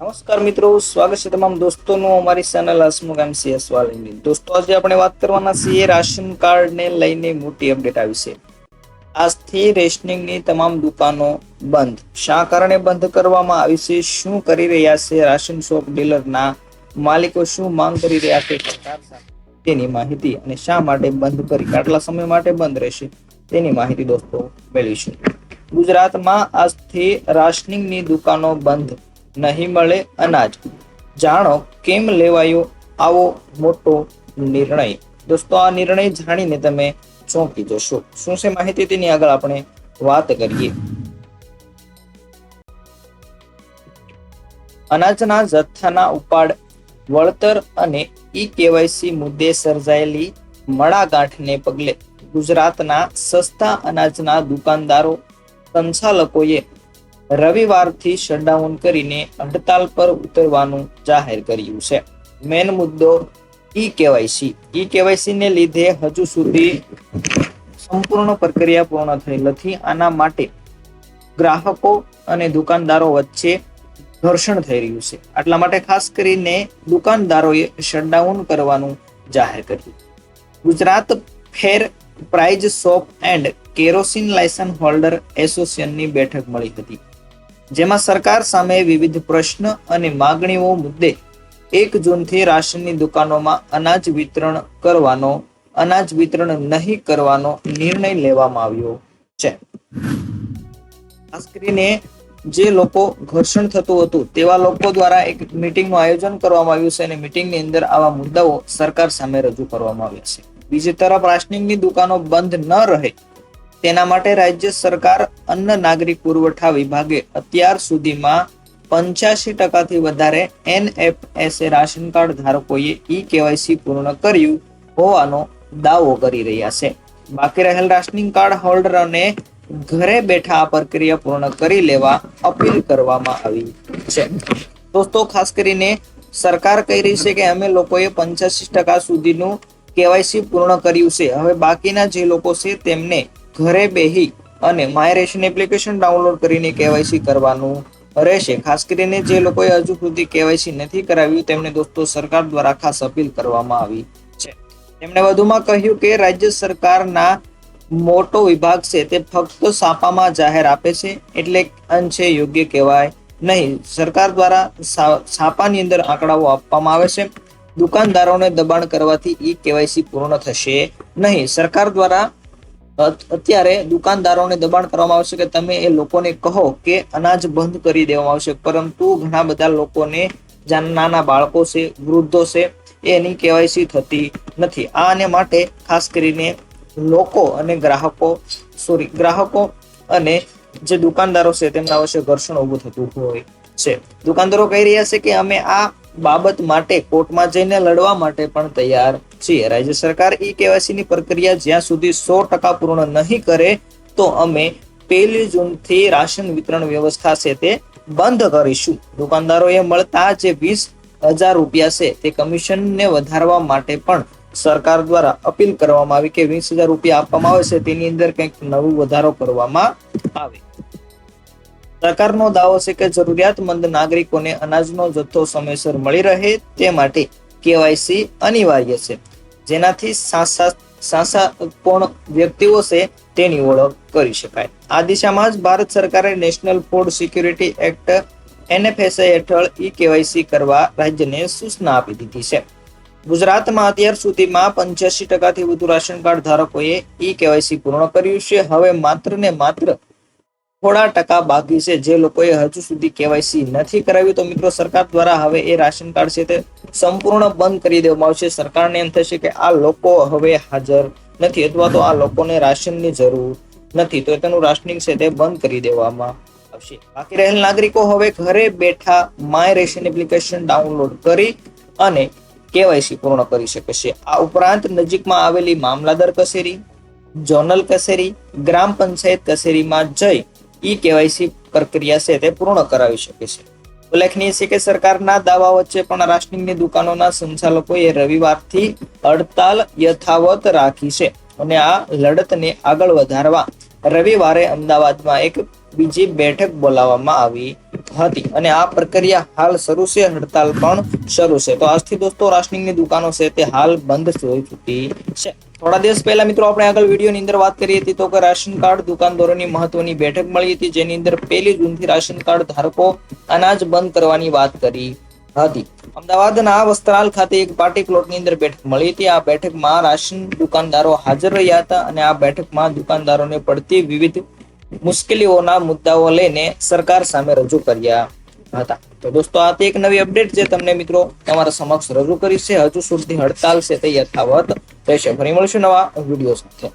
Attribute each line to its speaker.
Speaker 1: નમસ્કાર મિત્રો, સ્વાગત છે તમામ દોસ્તોનું અમારી ચેનલ હસમુખ એમસીએસ વાળીની. દોસ્તો આજે આપણે વાત કરવાના છીએ રાશન કાર્ડ ને લઈને મોટી અપડેટ આવી છે. આજથી રેશનિંગની તમામ દુકાનો બંધ. શા કારણે બંધ કરવામાં આવી છે? શું કરી રહ્યા છે રાશન શોપ ડીલરના માલિકો? શું માંગ કરી રહ્યા છે સરકાર સાથે? તેની માહિતી અને શા માટે બંધ કરી, આટલા સમય માટે બંધ રહેશે તેની માહિતી દોસ્તો મેળવીશું. ગુજરાતમાં આજથી રાશનિંગની દુકાનો બંધ, નહીં મળે અનાજ. જાણો કેમ લેવાયો આવો મોટો નિર્ણય. દોસ્તો આ નિર્ણય જાણીને તમે ચોંકી જશો. શું છે માહિતી તેની આગળ આપણે વાત કરીએ. અનાજના જથ્થાના ઉપાડ, વળતર અને ઈ કેવાયસી મુદ્દે સર્જાયેલી મડાગાંઠને પગલે ગુજરાતના સસ્તા અનાજના દુકાનદારો સંચાલકોએ રવિવારથી શટડાઉન કરીને હડતાલ પર ઉતરવાનું જાહેર કર્યું છે. મેન મુદ્દો ઈ કેવાયસી ને લીધે હજુ સુધી સંપૂર્ણ પ્રક્રિયા પૂર્ણ થઈ નથી. આના માટે ગ્રાહકો અને દુકાનદારો વચ્ચે ઘર્ષણ થઈ રહ્યું છે. આટલા માટે ખાસ કરીને દુકાનદારોએ શટડાઉન કરવાનું જાહેર કર્યું. Gujarat fair price shop and kerosene licence holder એસોસિએશનની બેઠક મળી હતી, જેમાં સરકાર સામે વિવિધ પ્રશ્ન અને માગણીઓ મુદ્દે 1 જૂનથી રાશનની દુકાનોમાં અનાજ વિતરણ નહીં કરવાનો નિર્ણય લેવામાં આવ્યો છે. ખાસ કરીને જે લોકો ઘર્ષણ થતું હતું તેવા લોકો દ્વારા એક મીટિંગનું આયોજન કરવામાં આવ્યું છે અને મીટિંગની અંદર આવા મુદ્દાઓ સરકાર સામે રજૂ કરવામાં આવ્યા છે. બીજી તરફ રાશનિંગની દુકાનો બંધ ન રહે તેના માટે રાજ્ય સરકાર અન્ન નાગરિક પુરવઠા વિભાગે અત્યાર સુધીમાં 85% વધારે NFSA ration card ધારકોએ e KYC પૂર્ણ કર્યું હોવાનો દાવો કરી રહ્યા છે. બાકી રહેલ રાશનિંગ કાર્ડ હોલ્ડરોને ઘરે બેઠા આ પ્રક્રિયા પૂર્ણ કરી લેવા અપીલ કરવામાં આવી છે. દોસ્તો ખાસ કરીને સરકાર કહી રહી છે કે અમે લોકોએ 85% સુધીનું કેવાયસી પૂર્ણ કર્યું છે. હવે બાકીના જે લોકો છે તેમને ઘરે બેહી અને માય રેશન એપ્લિકેશન ડાઉનલોડ કરીને કેવાયસી કરવાનું રહેશે. ખાસ કરીને જે લોકોએ હજુ સુધી કેવાયસી નથી કરાવ્યું તેમને દોસ્તો સરકાર દ્વારા ખાસ અપીલ કરવામાં આવી છે. તેમણે વધુમાં કહ્યું કે રાજ્ય સરકારના મોટો વિભાગ છે તે ફક્ત છાપામાં જાહેર આપે છે, એટલે અંશે યોગ્ય કહેવાય નહીં. સરકાર દ્વારા છાપાની અંદર આંકડાઓ આપવામાં આવે છે. દુકાનદારોને દબાણ કરવાથી ઈ કેવાયસી પૂર્ણ થશે નહીં. સરકાર દ્વારા અત્યારે દુકાનદારોને દબાણ કરવામાં આવશે કે તમે એ લોકોને કહો કે અનાજ બંધ કરી દેવામાં આવશે, પરંતુ ઘણા બધા લોકોને, નાના બાળકો છે, વૃદ્ધો છે, એની કેવાયસી થતી નથી. આને માટે ખાસ કરીને લોકો અને ગ્રાહકો અને જે દુકાનદારો છે તેમના વચ્ચે ઘર્ષણ ઉભું થતું હોય છે. દુકાનદારો કહી રહ્યા છે કે અમે આ બાબત માટે કોર્ટમાં જઈને લડવા માટે પણ તૈયાર છીએ. રાજ્ય સરકાર ઈ કેવાયસીની પ્રક્રિયા જ્યાં સુધી 100% પૂર્ણ નહીં કરે તો અમે 1 જૂનથી રાશન વિતરણ વ્યવસ્થા છે તે બંધ કરીશું. દુકાનદારોએ મળતા જે 20,000 રૂપિયા છે તે કમિશનને વધારવા માટે પણ સરકાર દ્વારા અપીલ કરવામાં આવી કે 20,000 રૂપિયા આપવામાં આવે છે તેની અંદર કંઈક નવું વધારો કરવામાં આવે. સરકારનો દાવો છે કે જરૂરિયાતમંદ નાગરિકોને અનાજનો જથ્થો સમયસર મળી રહે તે માટે કેવાયસી અનિવાર્ય છે, જેનાથી સાસાપૂર્ણ વ્યક્તિઓ છે તેની ઓળખ કરી શકાય. આ દિશામાં જ ભારત સરકારે national food security act NFSA હેઠળ ઈ કેવાયસી કરવા રાજ્યને સૂચના આપી દીધી છે. ગુજરાતમાં અત્યાર સુધીમાં 85%થી વધુ રાશન કાર્ડ ધારકોએ ઈ કેવાયસી પૂર્ણ કર્યું છે. હવે માત્ર ને માત્ર થોડા ટકા બાકી છે જે લોકોએ હજુ સુધી કેવાયસી નથી કરાવ્યું. તો મિત્રો સરકાર દ્વારા હવે એ રાશન કાર્ડ છે તે સંપૂર્ણ બંધ કરી દેવામાં આવશે. સરકારને એમ થશે કે આ લોકો હવે હાજર નથી અથવા તો આ લોકોને રાશનની જરૂર નથી, તો તેનું રાશનિંગ છે તે બંધ કરી દેવામાં આવશે. બાકી રહેલ નાગરિકો હવે ઘરે બેઠા માય રેશન એપ્લિકેશન ડાઉનલોડ કરી અને કેવાયસી પૂર્ણ કરી શકે છે. આ ઉપરાંત નજીકમાં આવેલી મામલાદાર કચેરી, ઝોનલ કચેરી, ગ્રામ પંચાયત કચેરીમાં જઈ ઈ કેવાયસી પ્રક્રિયા છે તે પૂર્ણ કરાવી શકે છે. ઉલ્લેખનીય છે કે સરકારના દાવા વચ્ચે પણ રાશનિંગની દુકાનોના સંચાલકોએ રવિવારથી હડતાલ યથાવત રાખી છે અને આ લડતને આગળ વધારવા રવિવારે અમદાવાદમાં એક બીજી બેઠક બોલાવવામાં આવી હતી અને આ પ્રક્રિયા હાલ શરૂ છે. હડતાલ પણ શરૂ છે. તો આજથી દોસ્તો રાશનિંગની દુકાનો છે તે હાલ બંધ થઈ ચૂકી છે. થોડા દિવસ પહેલા મિત્રો આપણે આગળ વિડીયોની અંદર વાત કરી હતી તો કે રાશન કાર્ડ દુકાનદારોની મહત્વની બેઠક મળી હતી, જેની અંદર 1 જૂનથી રાશન કાર્ડ ધારકો અનાજ બંધ કરવાની વાત કરી હતી. અમદાવાદના વસ્ત્રાલ ખાતે એક પાર્ટી પ્લોટની અંદર બેઠક મળી હતી. આ બેઠકમાં રાશન દુકાનદારો હાજર રહ્યા હતા અને આ બેઠકમાં દુકાનદારોને પડતી વિવિધ મુશ્કેલીઓના મુદ્દાઓ લઈને સરકાર સામે રજૂ કર્યા હતા. તો દોસ્તો આ એક નવી અપડેટ જે તમને મિત્રો તમારા સમક્ષ રજૂ કરી છે. હજુ સુધી હડતાલ છે તે યથાવત રહેશે. ફરી મળીશું નવા વિડીયો સાથે.